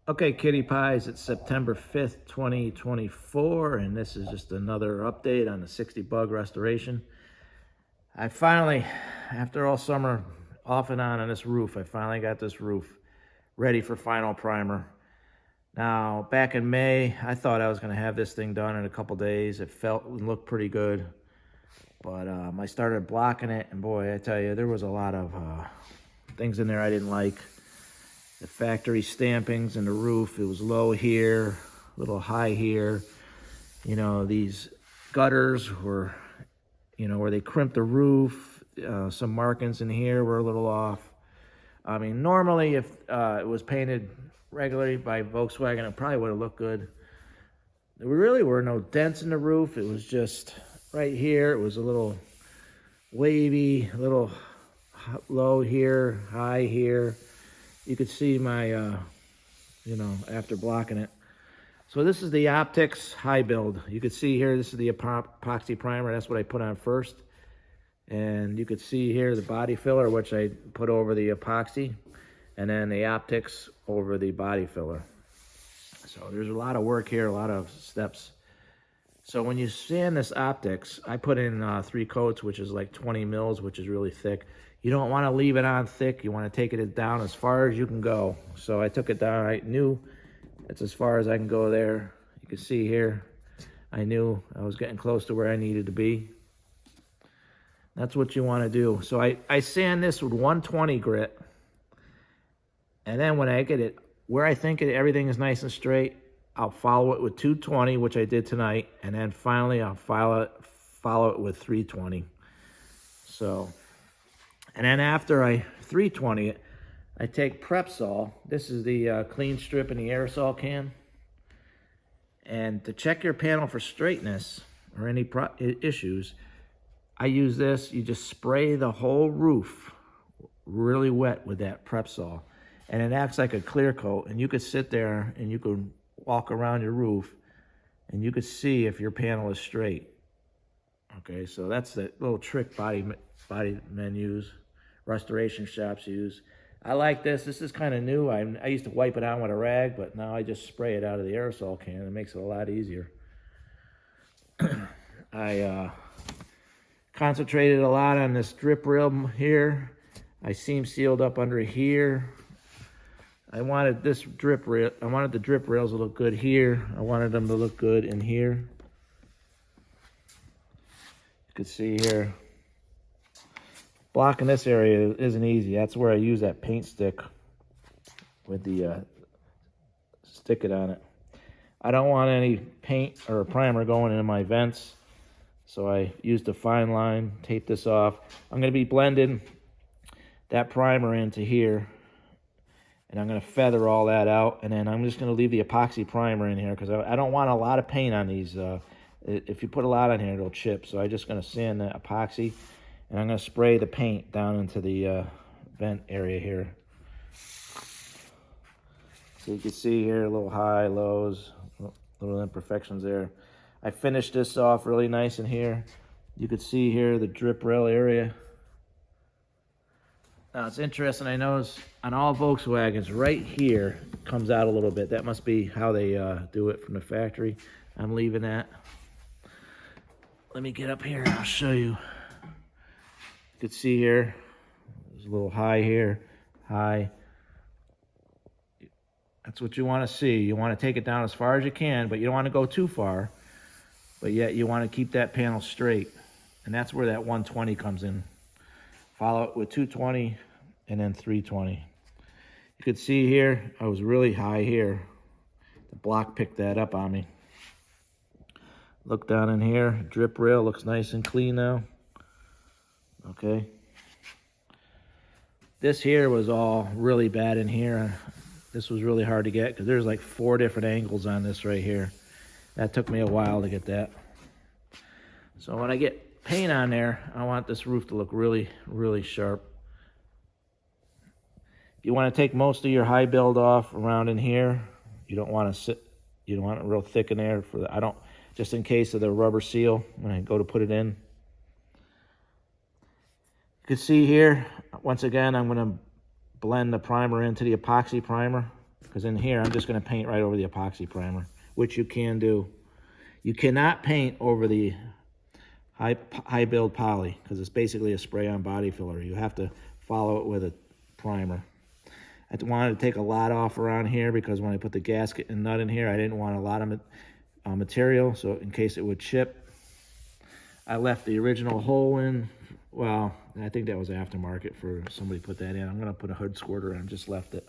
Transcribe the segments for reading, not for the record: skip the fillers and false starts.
Okay, Kitty Pies, it's September 5th, 2024, and this is just another update on the 60 bug restoration. I finally, after all summer off and on this roof, I finally got this roof ready for final primer. Now, back in May, I thought I was going to have this thing done in a couple days. It felt and looked pretty good, but I started blocking it, and boy, I tell you, there was a lot of things in there I didn't like. The factory stampings in the roof, it was low here, a little high here. You know, these gutters were, where they crimped the roof. Some markings in here were a little off. I mean, normally if it was painted regularly by Volkswagen, it probably would have looked good. There really were no dents in the roof. It was just right here. It was a little wavy, a little low here, high here. You could see my, after blocking it. So this is the Optics High Build. You could see here, this is the epoxy primer. That's what I put on first. And you could see here the body filler, which I put over the epoxy. And then the Optics over the body filler. So there's a lot of work here, a lot of steps. So when you sand this Optics, I put in 3 coats, which is like 20 mils, which is really thick. You don't want to leave it on thick. You want to take it down as far as you can go. So I took it down. I knew it's as far as I can go there. You can see here, I knew I was getting close to where I needed to be. That's what you want to do. So I sand this with 120 grit. And then when I get it, where I think everything is nice and straight, I'll follow it with 220, which I did tonight. And then finally, I'll follow it with 320. So... And then after I 320 it, I take Prepsol. This is the clean strip in the aerosol can. And to check your panel for straightness or any issues, I use this. You just spray the whole roof really wet with that Prepsol. And it acts like a clear coat. And you could sit there and you could walk around your roof and you could see if your panel is straight. Okay, so that's the little trick body men use. Restoration shops use. I like this. This is kind of new. I used to wipe it on with a rag, but now I just spray it out of the aerosol can. It makes it a lot easier. I concentrated a lot on this drip rail here. I seam sealed up under here. I wanted the drip rails to look good here. I wanted them to look good in here. You can see here. Blocking this area isn't easy. That's where I use that paint stick with the stick it on it. I don't want any paint or primer going into my vents, so I used a fine line, tape this off. I'm going to be blending that primer into here, and I'm going to feather all that out, and then I'm just going to leave the epoxy primer in here because I don't want a lot of paint on these. If you put a lot on here, it'll chip, so I'm just going to sand the epoxy. And I'm going to spray the paint down into the vent area here. So you can see here, a little high, lows, little imperfections there. I finished this off really nice in here. You can see here the drip rail area. Now it's interesting, I notice on all Volkswagens, right here comes out a little bit. That must be how they do it from the factory. I'm leaving that. Let me get up here and I'll show you. You can see here, there's a little high here, high. That's what you want to see. You want to take it down as far as you can, but you don't want to go too far. But yet you want to keep that panel straight. And that's where that 120 comes in. Follow it with 220 and then 320. You can see here, I was really high here. The block picked that up on me. Look down in here, drip rail looks nice and clean now. Okay. This here was all really bad in here. This was really hard to get because there's like 4 different angles on this right here. That took me a while to get that. So when I get paint on there, I want this roof to look really, really sharp. If you want to take most of your high build off around in here, you don't want it real thick in there just in case of the rubber seal when I go to put it in. You can see here, once again, I'm going to blend the primer into the epoxy primer. because in here I'm just going to paint right over the epoxy primer, which you can do. You cannot paint over the high build poly because it's basically a spray-on body filler. You have to follow it with a primer. I wanted to take a lot off around here because when I put the gasket and nut in here, I didn't want a lot of material, so in case it would chip. I left the original hole in. Well, I think that was aftermarket for somebody put that in. I'm going to put a hood squirter in. I just left it.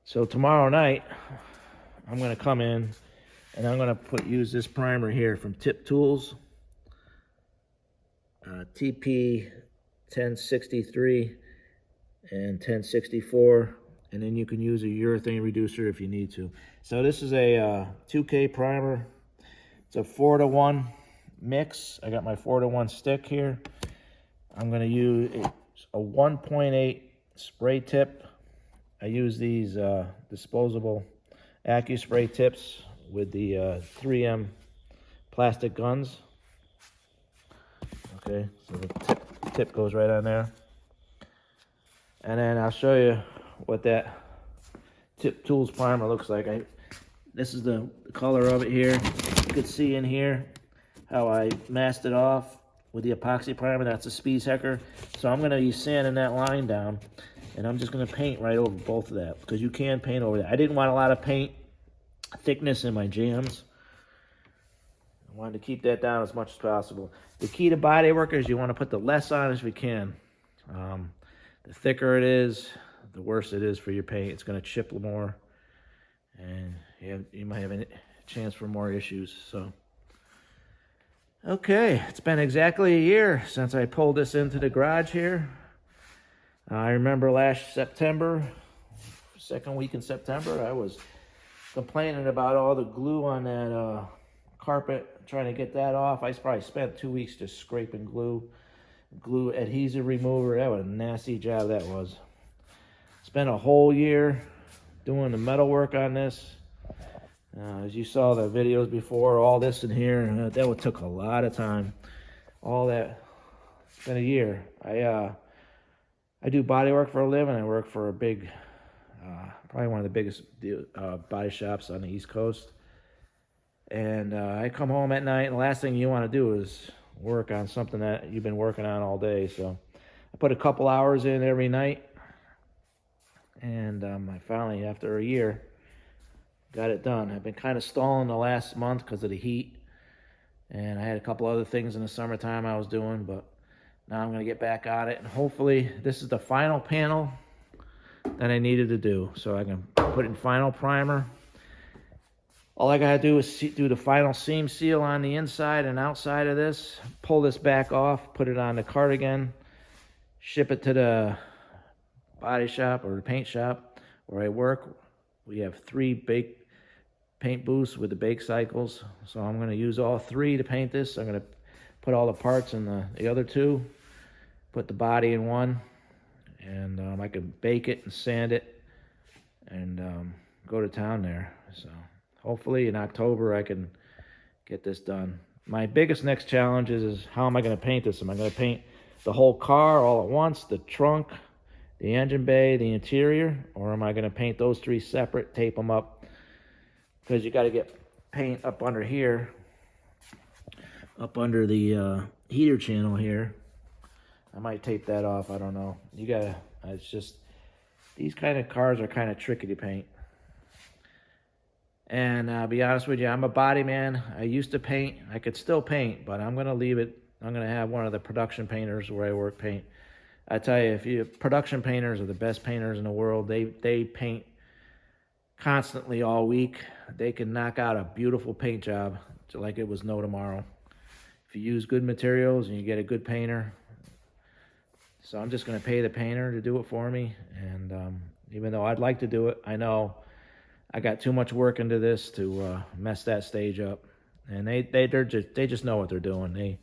So tomorrow night, I'm going to come in and I'm going to use this primer here from Tip Tools. TP 1063 and 1064. And then you can use a urethane reducer if you need to. So this is a 2K primer. It's a 4-to-1 mix. I got my 4-to-1 stick here. I'm going to use a 1.8 spray tip. I use these disposable AccuSpray tips with the 3M plastic guns. Okay, so the tip goes right on there. And then I'll show you what that Tip Tools primer looks like. This is the color of it here. You can see in here how I masked it off with the epoxy primer. That's a Spies-Hecker. So I'm going to be sanding that line down, and I'm just going to paint right over both of that because you can paint over that. I didn't want a lot of paint thickness in my jams. I wanted to keep that down as much as possible. The key to body work is you want to put the less on as we can. The thicker it is, the worse it is for your paint. It's going to chip more, and you might have a chance for more issues. So, okay, it's been exactly a year since I pulled this into the garage here. I remember last September, second week in September, I was complaining about all the glue on that carpet, trying to get that off. I probably spent 2 weeks just scraping glue adhesive remover. That was a nasty job that was. Spent a whole year doing the metal work on this. As you saw the videos before, all this in here, that took a lot of time. All that, it's been a year. I do body work for a living. I work for a big, probably one of the biggest body shops on the East Coast. And I come home at night, and the last thing you want to do is work on something that you've been working on all day. So I put a couple hours in every night, and I finally, after a year, got it done. I've been kind of stalling the last month because of the heat, and I had a couple other things in the summertime I was doing, but now I'm going to get back on it, and hopefully this is the final panel that I needed to do, so I can put in final primer. All I gotta do is do the final seam seal on the inside and outside of this, pull this back off, put it on the cardigan, ship it to the body shop or the paint shop where I work. We have 3 bake paint booths with the bake cycles, so I'm gonna use all 3 to paint this. I'm gonna put all the parts in the other 2, put the body in one, and I can bake it and sand it and go to town there. So hopefully in October I can get this done. My biggest next challenge is how am I going to paint this? Am I going to paint the whole car all at once, the trunk, the engine bay, the interior, or am I going to paint those 3 separate, tape them up? Because you got to get paint up under here, up under the heater channel here. I might tape that off, I don't know. You gotta, it's just, these kind of cars are kind of tricky to paint. And I'll be honest with you, I'm a body man. I used to paint. I could still paint, but I'm going to leave it. I'm going to have one of the production painters where I work paint. I tell you, production painters are the best painters in the world. They paint constantly all week. They can knock out a beautiful paint job like it was no tomorrow. If you use good materials and you get a good painter. So I'm just going to pay the painter to do it for me. And even though I'd like to do it, I know I got too much work into this to mess that stage up, and they just know what they're doing.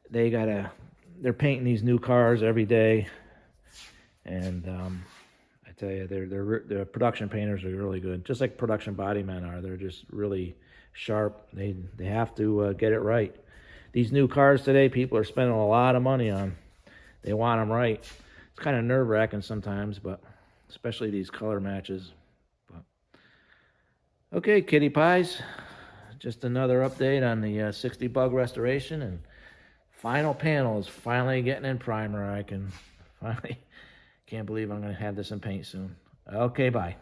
They're painting these new cars every day, and I tell you, their production painters are really good, just like production body men are. They're just really sharp. They have to get it right. These new cars today, people are spending a lot of money on. They want them right. It's kind of nerve-wracking sometimes, but especially these color matches. But okay, kitty pies, just another update on the 60 bug restoration, and final panel is finally getting in primer. I can finally can't believe I'm going to have this in paint soon. Okay, bye.